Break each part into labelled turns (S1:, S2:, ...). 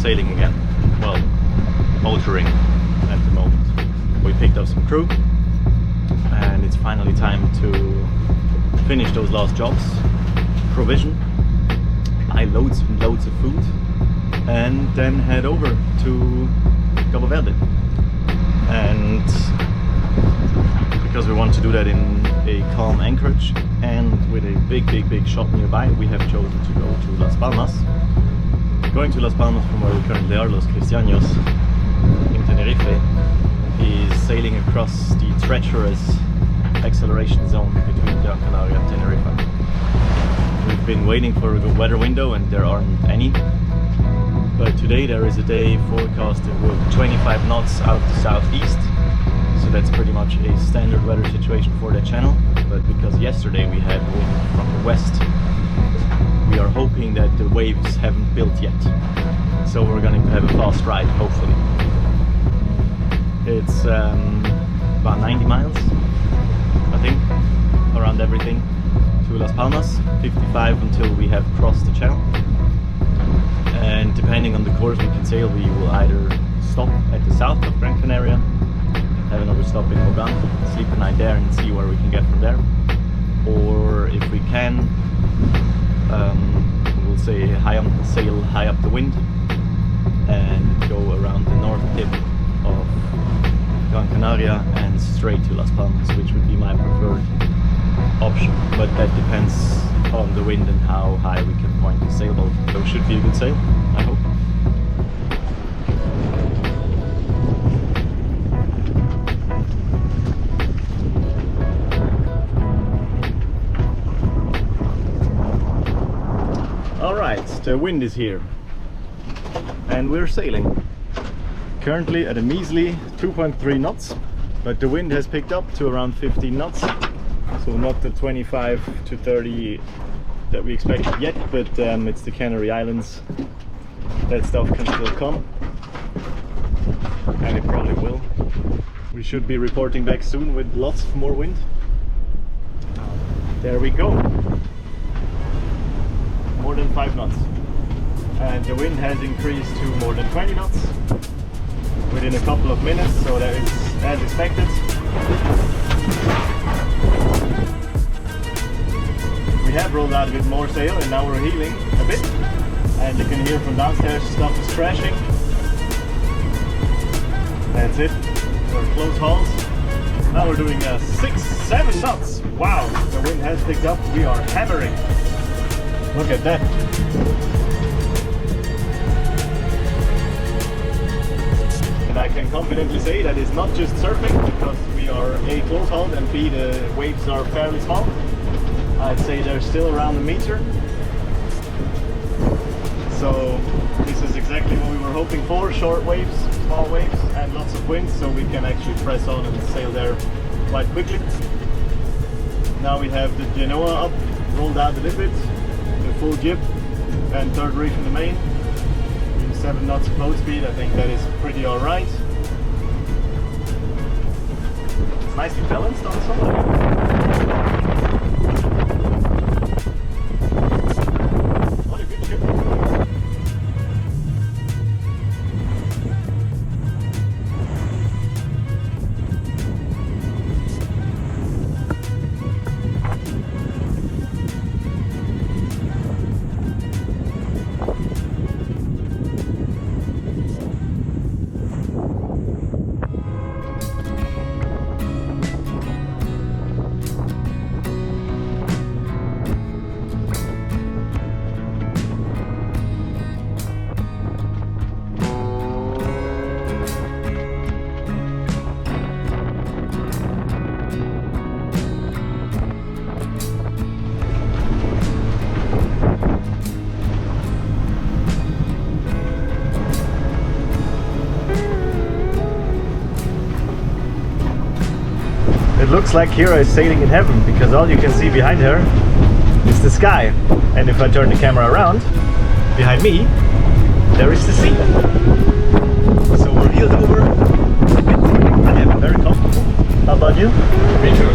S1: sailing again. Well, motoring at the moment. We picked up some crew and it's finally time to finish those last jobs, provision, buy loads and loads of food, and then head over to Cabo Verde. And because we want to do that in a calm anchorage and with a big shop nearby, we have chosen to go to Las Palmas. Going to Las Palmas from where we currently are, Los Cristianos, in Tenerife, is sailing across the treacherous acceleration zone between Gran Canaria and Teneriffa. We've been waiting for a good weather window and there aren't any. But today there is a day forecasted with 25 knots out to southeast. So that's pretty much a standard weather situation for that channel. But because yesterday we had wind from the west, we are hoping that the waves haven't built yet. So we're going to have a fast ride, hopefully. It's about 90 miles, I think, around everything, to Las Palmas, 55 until we have crossed the channel. And depending on the course we can sail, we will either stop at the south of Gran Canaria, have another stop in Mogan, sleep a night there and see where we can get from there. Or if we can, we'll say sail high up the wind and go around the north tip of Gran Canaria and straight to Las Palmas, which would be my preferred option. But that depends on the wind and how high we can point the sailboat. So it should be a good sail, I hope. Alright, the wind is here and we're sailing. Currently at a measly 2.3 knots, but the wind has picked up to around 15 knots. So not the 25 to 30 that we expected yet, but it's the Canary Islands. That stuff can still come, and it probably will. We should be reporting back soon with lots of more wind. There we go. More than 5 knots. And the wind has increased to more than 20 knots within a couple of minutes, so that is as expected. We have rolled out a bit more sail and now we're heeling a bit, and you can hear from downstairs stuff is crashing. That's it, we're close hauls. Now we're doing 6-7 knots. Wow, the wind has picked up, we are hammering. Look at that. And I can confidently say that it's not just surfing, because we are A, close hauled, and B, the waves are fairly small. I'd say they're still around a meter. So this is exactly what we were hoping for, short waves, small waves, and lots of wind, so we can actually press on and sail there quite quickly. Now we have the Genoa up, rolled out a little bit, the full jib and third reef in the main. 7 knots of boat speed, I think that is pretty alright. It's nicely balanced on something. What a good ship. It looks like Kira is sailing in heaven, because all you can see behind her is the sky. And if I turn the camera around, behind me, there is the sea. So we're heeled over. I am very comfortable. How about you?
S2: Me too.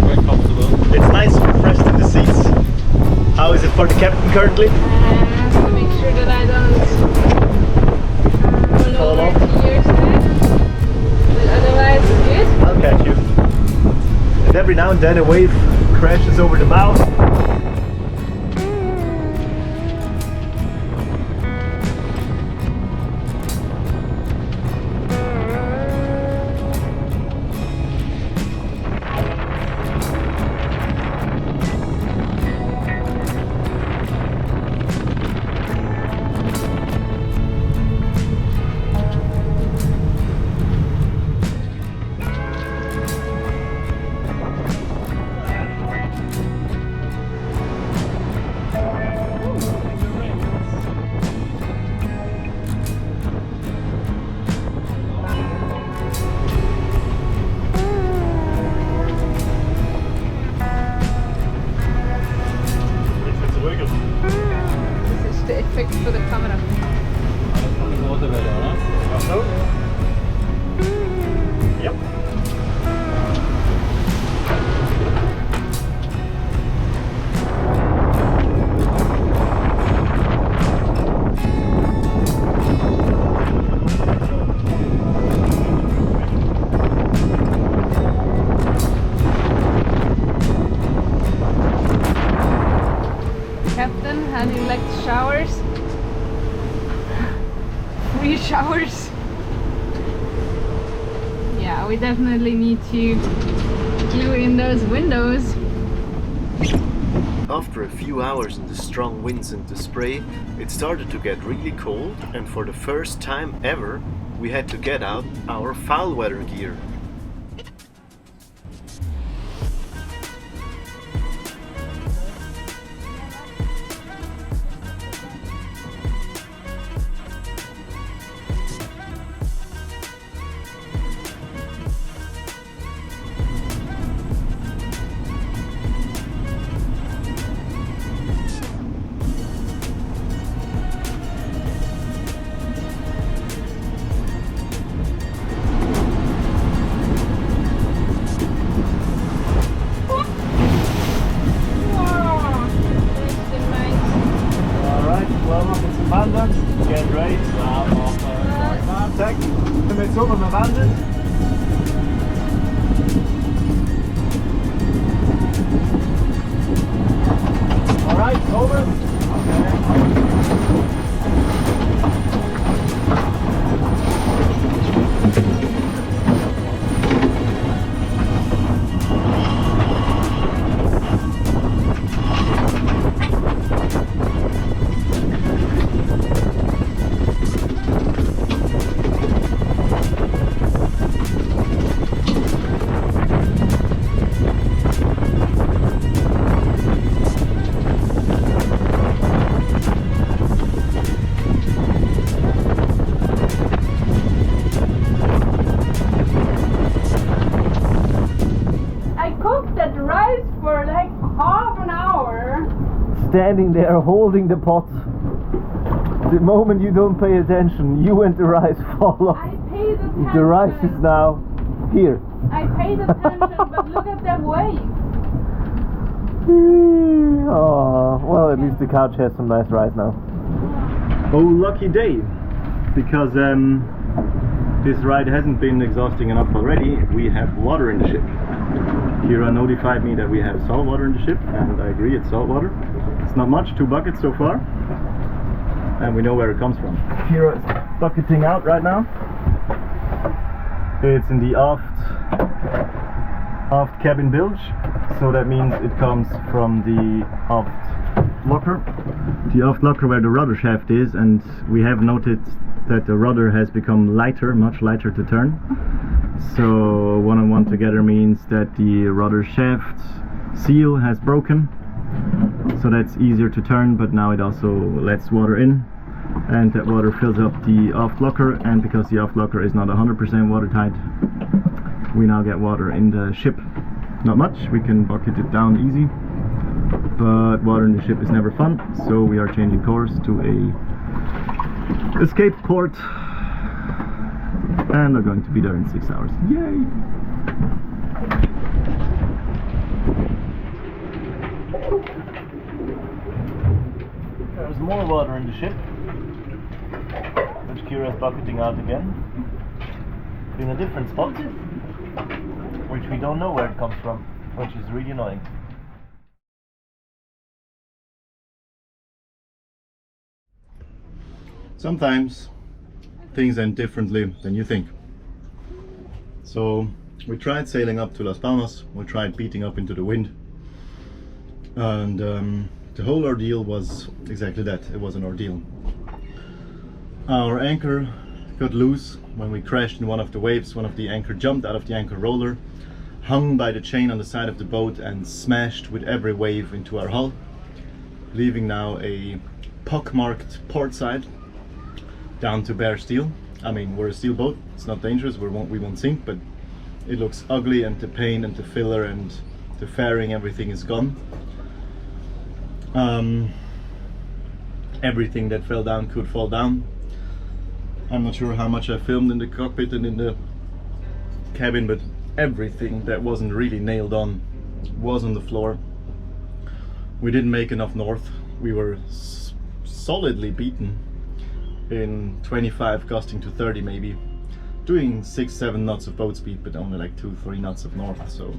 S2: Quite comfortable.
S1: It's nice and refreshed in the seats. How is it for the captain currently?
S3: I have to make sure that I don't
S1: every now and then a wave crashes over the bow.
S3: Das ist der Effekt für die Kamera.
S2: Alles von der großen Welle, oder?
S1: Ach so? Ja.
S3: Captain, how do you like the showers? Free showers? Yeah, we definitely need to glue in those windows.
S1: After a few hours in the strong winds and the spray, it started to get really cold, and for the first time ever, we had to get out our foul weather gear. Get ready. Tack. Sind wir jetzt oben am Wandel? Alright, over.
S3: For like half an hour.
S1: Standing there holding the pot. The moment you don't pay attention, you and the rice fall off.
S3: I paid attention.
S1: The rice is now here.
S3: I paid attention, but look at that wave.
S1: Oh, well, at least the couch has some nice rice now. Oh, lucky day, because this ride hasn't been exhausting enough already. We have water in the ship. Kira notified me that we have salt water in the ship, and I agree, it's salt water. It's not much, 2 buckets so far, and we know where it comes from. Kira is bucketing out right now. It's in the aft cabin bilge, so that means it comes from the aft locker. The aft locker where the rudder shaft is, and we have noted that the rudder has become lighter, much lighter to turn. So 1 and 1 together means that the rudder shaft seal has broken, so that's easier to turn, but now it also lets water in, and that water fills up the aft locker, and because the aft locker is not 100% watertight, we now get water in the ship. Not much, we can bucket it down easy, but water in the ship is never fun, so we are changing course to a escape port, and we're going to be there in 6 hours. Yay! There's more water in the ship, which Kira is bucketing out again, in a different spot, which we don't know where it comes from. which is really annoying. Sometimes things end differently than you think. So we tried sailing up to Las Palmas, we tried beating up into the wind, and the whole ordeal was exactly that. It was an ordeal. Our anchor got loose when we crashed in one of the waves. One of the anchor jumped out of the anchor roller, hung by the chain on the side of the boat and smashed with every wave into our hull, leaving now a pock-marked port side down to bare steel. I mean, we're a steel boat, it's not dangerous, we won't sink, but it looks ugly, and the paint and the filler and the fairing, everything is gone. Everything that fell down could fall down. I'm not sure how much I filmed in the cockpit and in the cabin, but everything that wasn't really nailed on was on the floor. We didn't make enough north. We were solidly beaten in 25 gusting to 30 maybe, doing 6-7 knots of boat speed, but only like 2-3 knots of north, so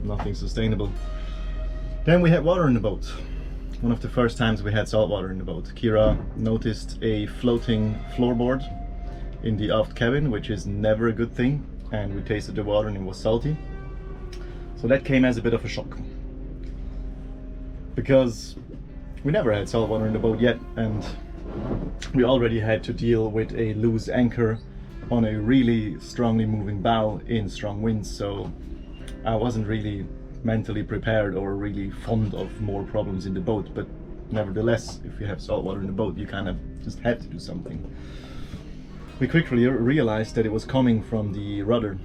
S1: nothing sustainable. Then we had water in the boat. One of the first times we had salt water in the boat. Kira noticed a floating floorboard in the aft cabin, which is never a good thing, and we tasted the water and it was salty. So that came as a bit of a shock, because we never had salt water in the boat yet, and we already had to deal with a loose anchor on a really strongly moving bow in strong winds, so I wasn't really mentally prepared or really fond of more problems in the boat. But nevertheless, if you have salt water in the boat, you kind of just had to do something. We quickly realized that it was coming from the rudder.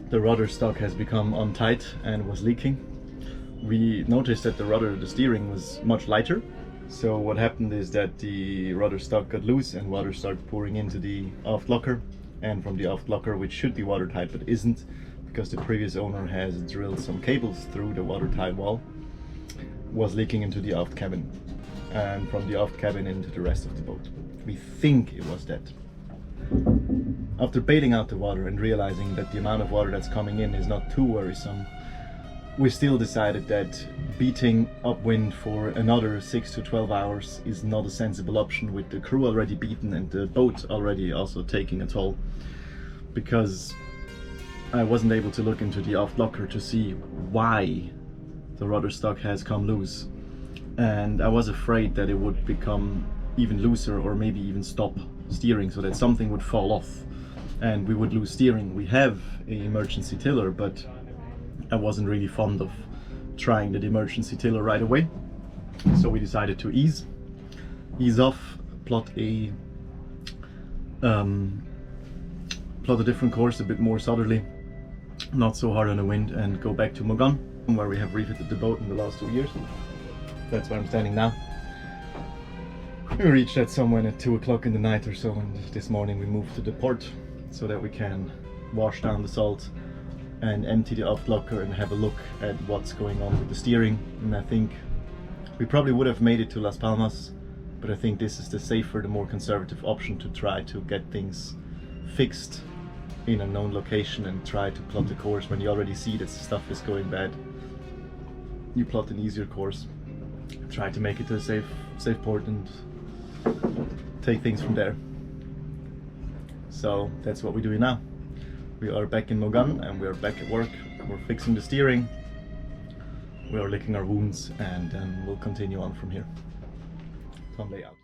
S1: The rudder stock has become untight and was leaking. We noticed that the rudder, the steering, was much lighter. So what happened is that the rudder stock got loose and water started pouring into the aft locker, and from the aft locker, which should be watertight but isn't, because the previous owner has drilled some cables through the watertight wall, was leaking into the aft cabin, and from the aft cabin into the rest of the boat. We think it was that. After bailing out the water and realizing that the amount of water that's coming in is not too worrisome, we still decided that beating upwind for another 6 to 12 hours is not a sensible option, with the crew already beaten and the boat already also taking a toll, because I wasn't able to look into the aft locker to see why the rudder stock has come loose, and I was afraid that it would become even looser or maybe even stop steering, so that something would fall off and we would lose steering. We have an emergency tiller, but I wasn't really fond of trying the emergency tiller right away, so we decided to ease off, plot a different course, a bit more southerly, not so hard on the wind, and go back to Mogan, where we have refitted the boat in the last 2 years. That's where I'm standing now. We reached that somewhere at 2 o'clock in the night or so, and this morning we moved to the port so that we can wash down the salt and empty the aft locker and have a look at what's going on with the steering. And I think we probably would have made it to Las Palmas, but I think this is the safer, the more conservative option, to try to get things fixed in a known location and try to plot the course. When you already see that stuff is going bad, you plot an easier course, try to make it to a safe port and take things from there. So that's what we're doing now. We are back in Mogan and we are back at work. We're fixing the steering, we are licking our wounds, and then we'll continue on from here. Sunday out.